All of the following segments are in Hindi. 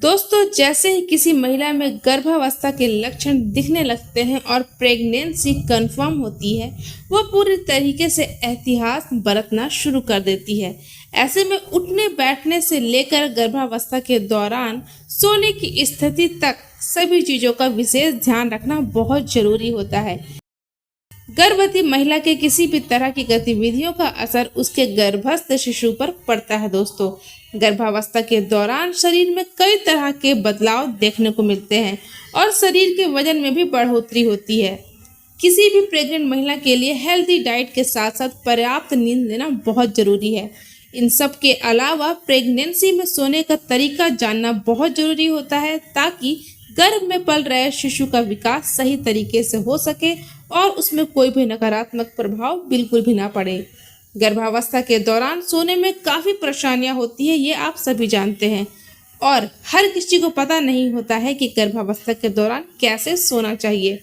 दोस्तों, जैसे ही किसी महिला में गर्भावस्था के लक्षण दिखने लगते हैं और प्रेगनेंसी कंफर्म होती है, वह पूरी तरीके से एहतियात बरतना शुरू कर देती है। ऐसे में उठने बैठने से लेकर गर्भावस्था के दौरान सोने की स्थिति तक सभी चीज़ों का विशेष ध्यान रखना बहुत जरूरी होता है। गर्भवती महिला के किसी भी तरह की गतिविधियों का असर उसके गर्भस्थ शिशु पर पड़ता है। दोस्तों, गर्भावस्था के दौरान शरीर में कई तरह के बदलाव देखने को मिलते हैं और शरीर के वजन में भी बढ़ोतरी होती है। किसी भी प्रेग्नेंट महिला के लिए हेल्दी डाइट के साथ साथ पर्याप्त नींद लेना बहुत जरूरी है। इन सब के अलावा प्रेगनेंसी में सोने का तरीका जानना बहुत जरूरी होता है, ताकि गर्भ में पल रहे शिशु का विकास सही तरीके से हो सके और उसमें कोई भी नकारात्मक प्रभाव बिल्कुल भी ना पड़े। गर्भावस्था के दौरान सोने में काफ़ी परेशानियां होती है, ये आप सभी जानते हैं, और हर किसी को पता नहीं होता है कि गर्भावस्था के दौरान कैसे सोना चाहिए।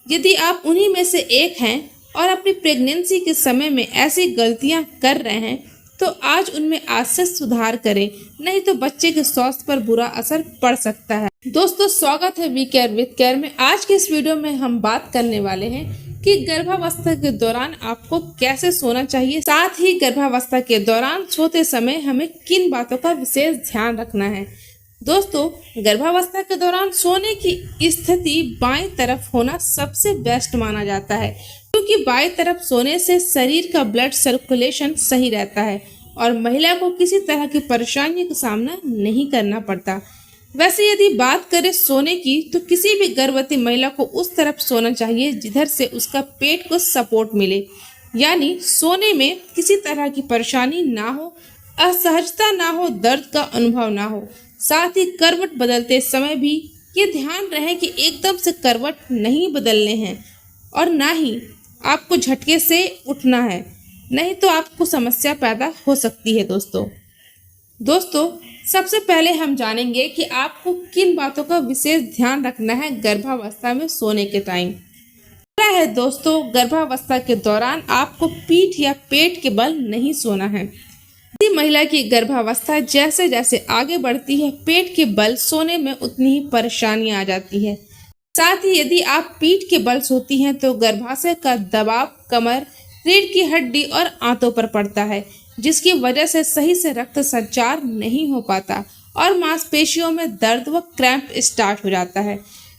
यदि आप उन्हीं में से एक हैं और अपनी प्रेगनेंसी के समय में ऐसी गलतियां कर रहे हैं, तो आज उनमें आज से सुधार करें, नहीं तो बच्चे के स्वास्थ्य पर बुरा असर पड़ सकता है। दोस्तों, स्वागत है वी केयर विद केयर में। आज के इस वीडियो में हम बात करने वाले हैं कि गर्भावस्था के दौरान आपको कैसे सोना चाहिए, साथ ही गर्भावस्था के दौरान सोते समय हमें किन बातों का विशेष ध्यान रखना है। दोस्तों, गर्भावस्था के दौरान सोने की स्थिति बाएं तरफ होना सबसे बेस्ट माना जाता है, क्योंकि बाएं तरफ सोने से शरीर का ब्लड सर्कुलेशन सही रहता है और महिला को किसी तरह की परेशानी का सामना नहीं करना पड़ता। वैसे यदि बात करें सोने की, तो किसी भी गर्भवती महिला को उस तरफ सोना चाहिए जिधर से उसका पेट को सपोर्ट मिले, यानी सोने में किसी तरह की परेशानी ना हो, असहजता ना हो, दर्द का अनुभव ना हो। साथ ही करवट बदलते समय भी ये ध्यान रहे कि एकदम से करवट नहीं बदलने हैं और ना ही आपको झटके से उठना है, नहीं तो आपको समस्या पैदा हो सकती है। दोस्तों, सबसे पहले हम जानेंगे कि आपको किन बातों का विशेष ध्यान रखना है गर्भावस्था में सोने के टाइम। पहला है दोस्तों, गर्भावस्था के दौरान आपको पीठ या पेट के बल नहीं सोना है। यदि महिला की गर्भावस्था जैसे जैसे आगे बढ़ती है, पेट के बल सोने में उतनी ही परेशानियां आ जाती है। साथ ही यदि आप पीठ के बल सोती हैं तो गर्भाशय का दबाव कमर, रीढ़ की हड्डी और आंतों पर पड़ता है, जिसकी वजह से सही से रक्त संचार नहीं हो पाता और मांसपेशियों में दर्द व क्रैम्प स्टार्ट हो जाता है।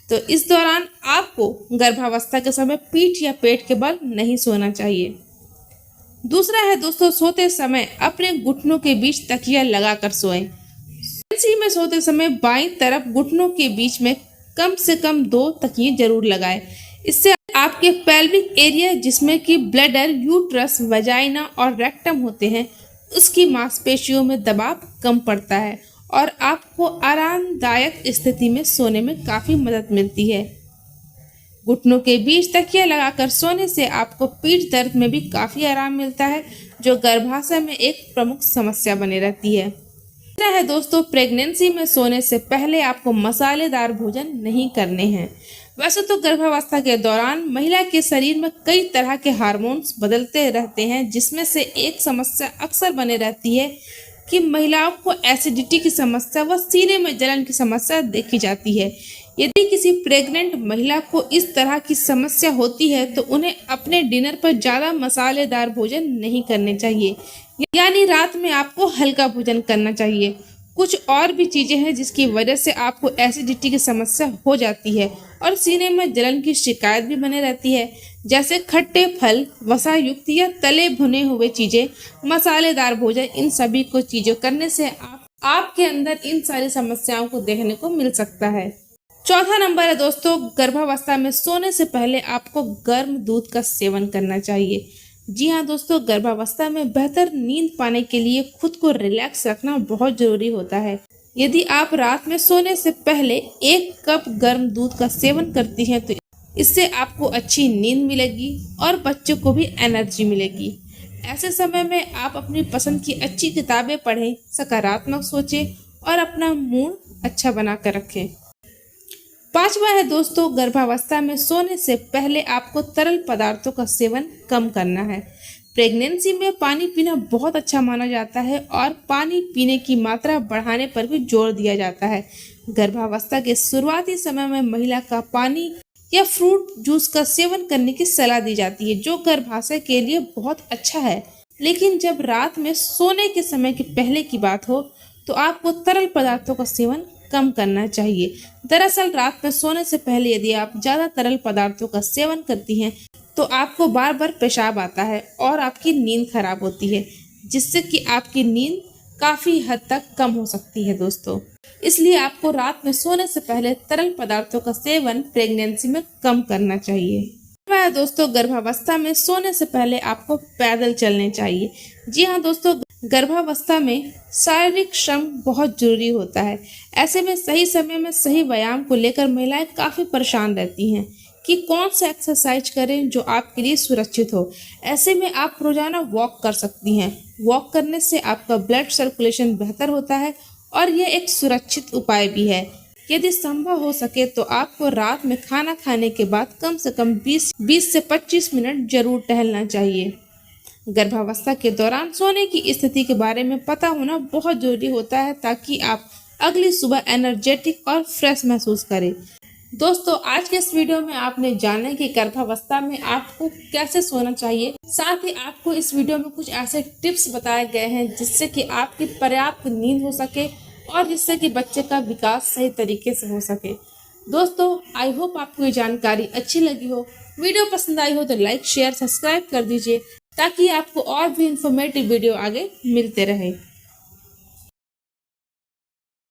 तो इस दौरान आपको गर्भावस्था के समय पीठ या पेट के बल नहीं सोना चाहिए। दूसरा है दोस्तों, सोते समय अपने घुटनों के बीच तकिया लगाकर सोएं। प्रेगनेंसी में सोते समय बाईं तरफ घुटनों के बीच में कम से कम 2 तकिए जरूर लगाएं। इससे आपके पेल्विक एरिया, जिसमें कि ब्लैडर, यूट्रस, वजाइना और रेक्टम होते हैं, उसकी मांसपेशियों में दबाव कम पड़ता है और आपको आरामदायक स्थिति में सोने में काफ़ी मदद मिलती है। घुटनों के बीच तकिया लगाकर सोने से आपको पीठ दर्द में भी काफ़ी आराम मिलता है, जो गर्भाशय में एक प्रमुख समस्या बनी रहती है। तीसरा है दोस्तों, प्रेगनेंसी में सोने से पहले आपको मसालेदार भोजन नहीं करने हैं। वैसे तो गर्भावस्था के दौरान महिला के शरीर में कई तरह के हार्मोन्स बदलते रहते हैं, जिसमें से एक समस्या अक्सर बने रहती है कि महिलाओं को एसिडिटी की समस्या व सीने में जलन की समस्या देखी जाती है। यदि किसी प्रेग्नेंट महिला को इस तरह की समस्या होती है, तो उन्हें अपने डिनर पर ज़्यादा मसालेदार भोजन नहीं करने चाहिए, यानी रात में आपको हल्का भोजन करना चाहिए। कुछ और भी चीज़ें हैं जिसकी वजह से आपको एसिडिटी की समस्या हो जाती है और सीने में जलन की शिकायत भी बने रहती है, जैसे खट्टे फल, वसा युक्त या तले भुने हुए चीज़ें, मसालेदार भोजन। इन सभी को चीज़ों करने से आपके अंदर इन सारी समस्याओं को देखने को मिल सकता है। चौथा नंबर है दोस्तों, गर्भावस्था में सोने से पहले आपको गर्म दूध का सेवन करना चाहिए। जी हाँ दोस्तों, गर्भावस्था में बेहतर नींद पाने के लिए खुद को रिलैक्स रखना बहुत जरूरी होता है। यदि आप रात में सोने से पहले 1 कप गर्म दूध का सेवन करती हैं, तो इससे आपको अच्छी नींद मिलेगी और बच्चों को भी एनर्जी मिलेगी। ऐसे समय में आप अपनी पसंद की अच्छी किताबें पढ़ें, सकारात्मक सोचें और अपना मूड अच्छा बना कर रखें। पांचवा है दोस्तों, गर्भावस्था में सोने से पहले आपको तरल पदार्थों का सेवन कम करना है। प्रेगनेंसी में पानी पीना बहुत अच्छा माना जाता है और पानी पीने की मात्रा बढ़ाने पर भी जोर दिया जाता है। गर्भावस्था के शुरुआती समय में महिला का पानी या फ्रूट जूस का सेवन करने की सलाह दी जाती है, जो गर्भाशय के लिए बहुत अच्छा है। लेकिन जब रात में सोने के समय के पहले की बात हो तो आपको तरल पदार्थों का सेवन कम करना चाहिए। दरअसल रात में सोने से पहले यदि आप ज़्यादा तरल पदार्थों का सेवन करती हैं तो आपको बार बार पेशाब आता है और आपकी नींद खराब होती है, जिससे कि आपकी नींद काफ़ी हद तक कम हो सकती है दोस्तों। इसलिए आपको रात में सोने से पहले तरल पदार्थों का सेवन प्रेगनेंसी में कम करना चाहिए। वह दोस्तों, गर्भावस्था में सोने से पहले आपको पैदल चलने चाहिए। जी हाँ दोस्तों, गर्भावस्था में शारीरिक श्रम बहुत जरूरी होता है। ऐसे में सही समय में सही व्यायाम को लेकर महिलाएं काफ़ी परेशान रहती हैं कि कौन सा एक्सरसाइज करें जो आपके लिए सुरक्षित हो। ऐसे में आप रोजाना वॉक कर सकती हैं। वॉक करने से आपका ब्लड सर्कुलेशन बेहतर होता है और यह एक सुरक्षित उपाय भी है। यदि संभव हो सके तो आपको रात में खाना खाने के बाद कम से कम 20 से 25 मिनट जरूर टहलना चाहिए। गर्भावस्था के दौरान सोने की स्थिति के बारे में पता होना बहुत जरूरी होता है, ताकि आप अगली सुबह एनर्जेटिक और फ्रेश महसूस करें। दोस्तों, आज के इस वीडियो में आपने जाना कि गर्भावस्था में आपको कैसे सोना चाहिए। साथ ही आपको इस वीडियो में कुछ ऐसे टिप्स बताए गए हैं जिससे कि आपकी पर्याप्त नींद हो सके और जिससे कि बच्चे का विकास सही तरीके से हो सके। दोस्तों, आई होप आपको ये जानकारी अच्छी लगी हो। वीडियो पसंद आई हो तो लाइक, शेयर, सब्सक्राइब कर दीजिए, ताकि आपको और भी इंफॉर्मेटिव वीडियो आगे मिलते रहे।